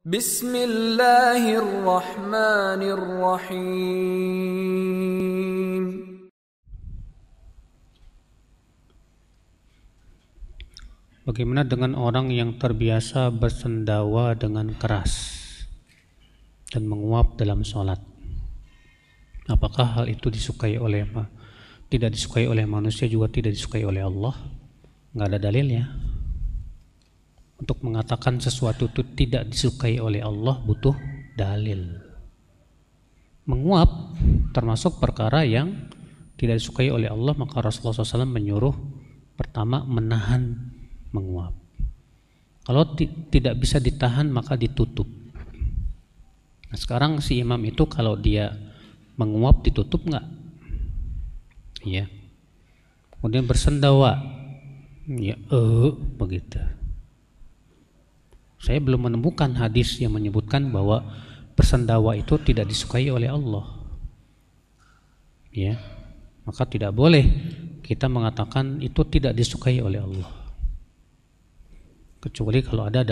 Bismillahirrahmanirrahim. Bagaimana dengan orang yang terbiasa bersendawa dengan keras dan menguap dalam sholat? Apakah hal itu tidak disukai oleh manusia, juga tidak disukai oleh Allah? Nggak ada dalilnya. Untuk mengatakan sesuatu itu tidak disukai oleh Allah butuh dalil. Menguap termasuk perkara yang tidak disukai oleh Allah, maka Rasulullah SAW menyuruh pertama menahan menguap. Kalau tidak bisa ditahan maka ditutup. Nah, sekarang si imam itu kalau dia menguap ditutup nggak? Iya. Kemudian bersendawa, ya begitu. Saya belum menemukan hadis yang menyebutkan bahwa bersendawa itu tidak disukai oleh Allah. Ya, maka tidak boleh kita mengatakan itu tidak disukai oleh Allah, kecuali kalau ada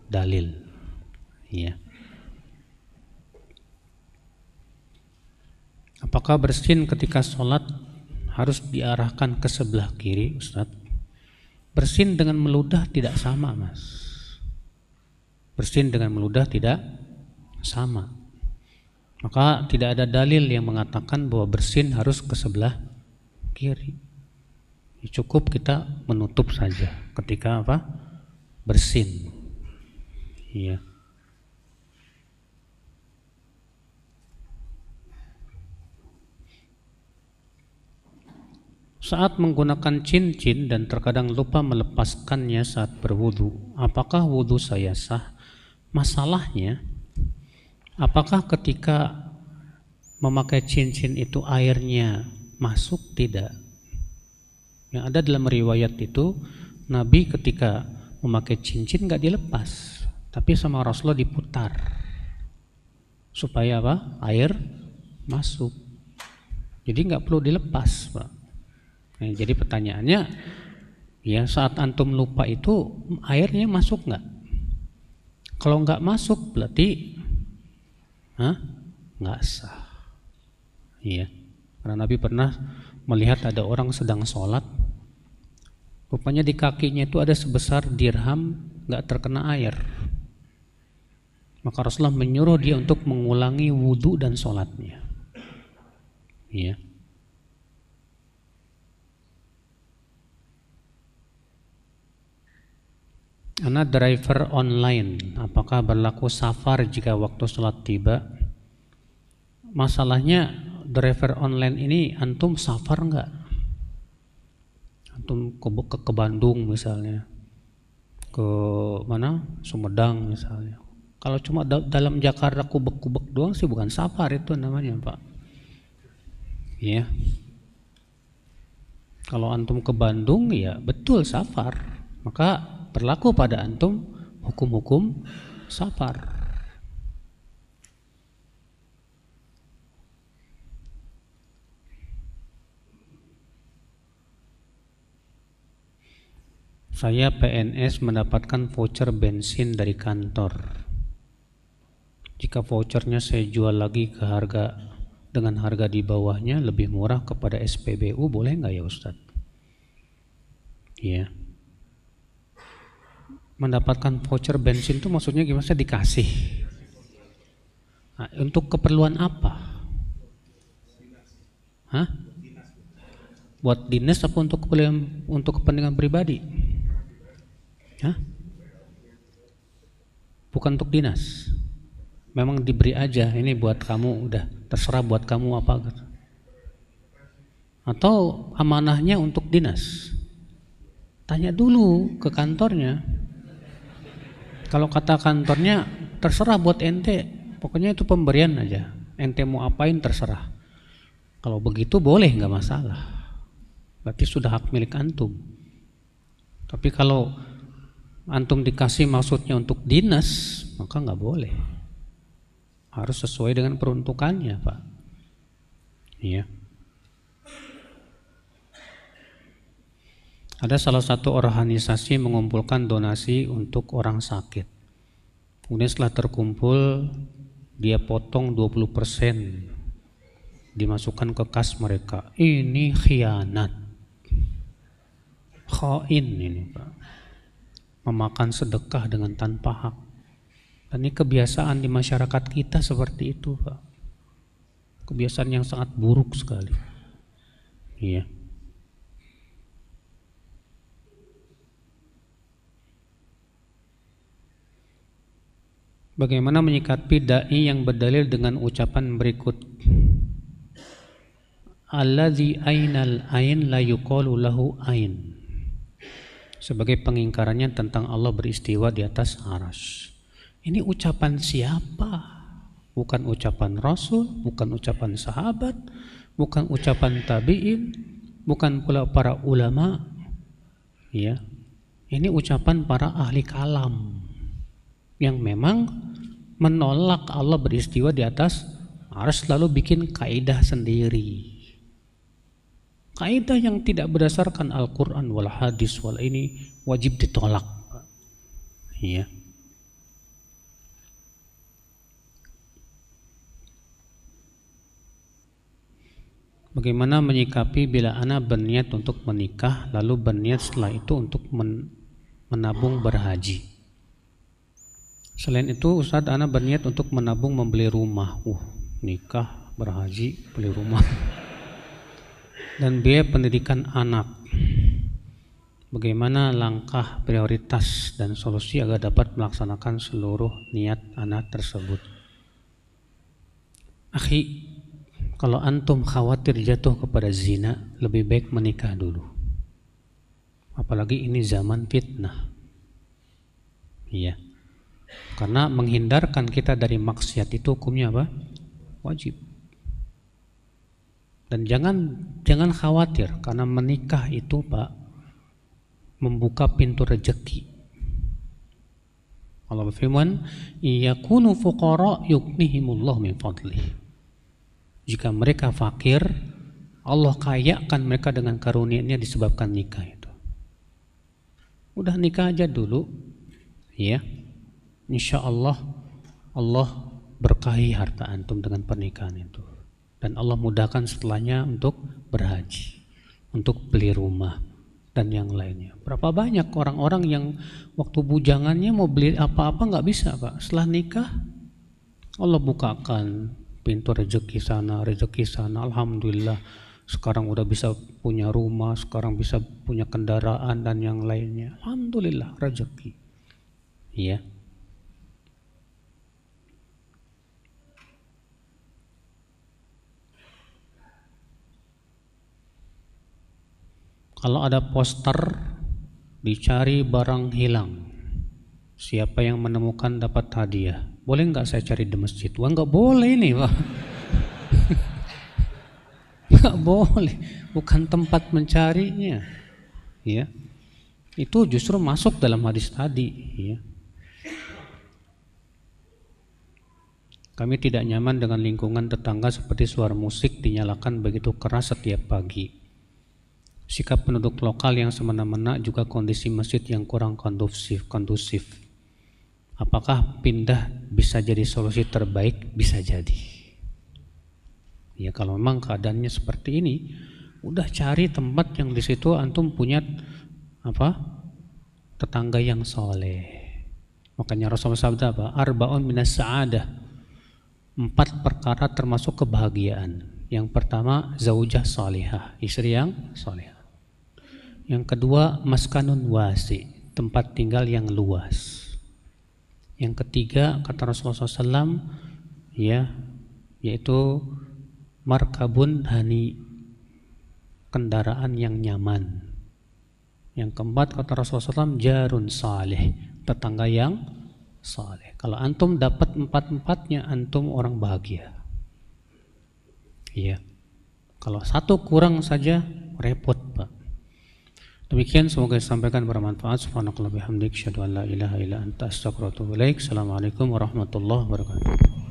dalil. Ya. Apakah bersin ketika sholat harus diarahkan ke sebelah kiri, Ustaz? Bersin dengan meludah tidak sama, Mas. Bersin dengan meludah tidak sama. Maka tidak ada dalil yang mengatakan bahwa bersin harus ke sebelah kiri. Cukup kita menutup saja ketika bersin. Iya. Saat menggunakan cincin dan terkadang lupa melepaskannya saat berwudu, apakah wudu saya sah? Masalahnya, apakah ketika memakai cincin itu airnya masuk? Tidak. Yang ada dalam riwayat itu, Nabi ketika memakai cincin nggak dilepas, tapi sama Rasulullah diputar supaya air masuk. Jadi nggak perlu dilepas, Pak. Nah, jadi pertanyaannya, ya saat antum lupa itu airnya masuk nggak? Kalau nggak masuk berarti nggak sah. Iya. Karena Nabi pernah melihat ada orang sedang sholat, rupanya di kakinya itu ada sebesar dirham nggak terkena air. Maka Rasulullah menyuruh dia untuk mengulangi wudhu dan sholatnya. Iya. Ana driver online, apakah berlaku safar jika waktu sholat tiba? Masalahnya driver online ini antum safar enggak? Antum ke Bandung misalnya, ke mana? Sumedang misalnya. Kalau cuma dalam Jakarta kubek-kubek doang sih bukan safar itu namanya, Pak. Iya. Kalau antum ke Bandung ya betul safar. Maka berlaku pada antum hukum-hukum safar. Saya PNS mendapatkan voucher bensin dari kantor. Jika vouchernya saya jual lagi dengan harga di bawahnya lebih murah kepada SPBU, boleh nggak ya Ustaz? Iya. Mendapatkan voucher bensin itu maksudnya gimana? Dikasih. Nah, untuk keperluan apa? Hah? Buat dinas apa untuk kepentingan pribadi? Hah? Bukan untuk dinas. Memang diberi aja, ini buat kamu, udah terserah buat kamu apa gitu. Atau amanahnya untuk dinas? Tanya dulu ke kantornya. Kalau kata kantornya terserah buat ente, pokoknya itu pemberian aja, ente mau apain terserah. Kalau begitu boleh, nggak masalah, berarti sudah hak milik antum. Tapi kalau antum dikasih maksudnya untuk dinas, maka nggak boleh, harus sesuai dengan peruntukannya, Pak. Iya. Ada salah satu organisasi mengumpulkan donasi untuk orang sakit. Kemudian setelah terkumpul, dia potong 20%, dimasukkan ke kas mereka. Ini khianat, khain ini Pak, memakan sedekah dengan tanpa hak. Dan ini kebiasaan di masyarakat kita seperti itu Pak, kebiasaan yang sangat buruk sekali. Iya. Bagaimana menyikapi dai yang berdalil dengan ucapan berikut? Allazi ainal ain la yuqalu lahu ain. Sebagai pengingkarannya tentang Allah beristiwa di atas arsy. Ini ucapan siapa? Bukan ucapan Rasul, bukan ucapan sahabat, bukan ucapan tabi'in, bukan pula para ulama. Ya. Ini ucapan para ahli kalam yang memang menolak Allah beristiwa di atas arsy, lalu bikin kaidah sendiri. Kaidah yang tidak berdasarkan Al-Quran wal hadis wal ini wajib ditolak. Iya. Bagaimana menyikapi bila ana berniat untuk menikah lalu berniat setelah itu untuk menabung berhaji? Selain itu Ustadz, ana berniat untuk menabung membeli rumah. Nikah, berhaji, beli rumah. Dan biaya pendidikan anak. Bagaimana langkah prioritas dan solusi agar dapat melaksanakan seluruh niat anak tersebut? Akhi, kalau antum khawatir jatuh kepada zina, lebih baik menikah dulu. Apalagi ini zaman fitnah. Iya. Karena menghindarkan kita dari maksiat itu hukumnya apa? Wajib. Dan jangan khawatir, karena menikah itu Pak membuka pintu rezeki. Allah berfirman, "Iyakunu fuqara yughnihimullah min fadlih." Jika mereka fakir, Allah kayakan mereka dengan karunia-Nya disebabkan nikah itu. Udah nikah aja dulu, ya. Insya Allah berkahi harta antum dengan pernikahan itu, dan Allah mudahkan setelahnya untuk berhaji, untuk beli rumah dan yang lainnya. Berapa banyak orang-orang yang waktu bujangannya mau beli apa-apa nggak bisa Pak, setelah nikah Allah bukakan pintu rezeki sana, alhamdulillah. Sekarang udah bisa punya rumah, sekarang bisa punya kendaraan dan yang lainnya. Alhamdulillah rezeki. Iya. Kalau ada poster dicari barang hilang, siapa yang menemukan dapat hadiah. Boleh nggak saya cari di masjid? Wah, nggak boleh nih Pak. Nggak boleh, bukan tempat mencarinya. Ya, itu justru masuk dalam hadis tadi. Ya. Kami tidak nyaman dengan lingkungan tetangga seperti suara musik dinyalakan begitu keras setiap pagi. Sikap penduduk lokal yang semena-mena, juga kondisi masjid yang kurang kondusif. Apakah pindah bisa jadi solusi terbaik? Bisa jadi. Ya, kalau memang keadaannya seperti ini, udah cari tempat yang di situ antum punya tetangga yang soleh. Makanya Rasulullah sabda apa? Arba'un minas sa'adah. 4 perkara termasuk kebahagiaan. Yang pertama, zaujah salihah, istri yang salihah. Yang kedua, maskanun wasi, tempat tinggal yang luas. Yang ketiga, kata Rasulullah SAW, ya, yaitu markabun hani, kendaraan yang nyaman. Yang keempat, kata Rasulullah SAW, jarun salih, tetangga yang saleh. Kalau antum dapat 4-4-nya, antum orang bahagia. Iya. Kalau satu kurang saja repot Pak. Demikian, semoga disampaikan bermanfaat. Subhanakallah bihamdik, asyhadu an la ilaha illa anta, astaghfiruka wa atubu ilaik. Assalamualaikum warahmatullahi wabarakatuh.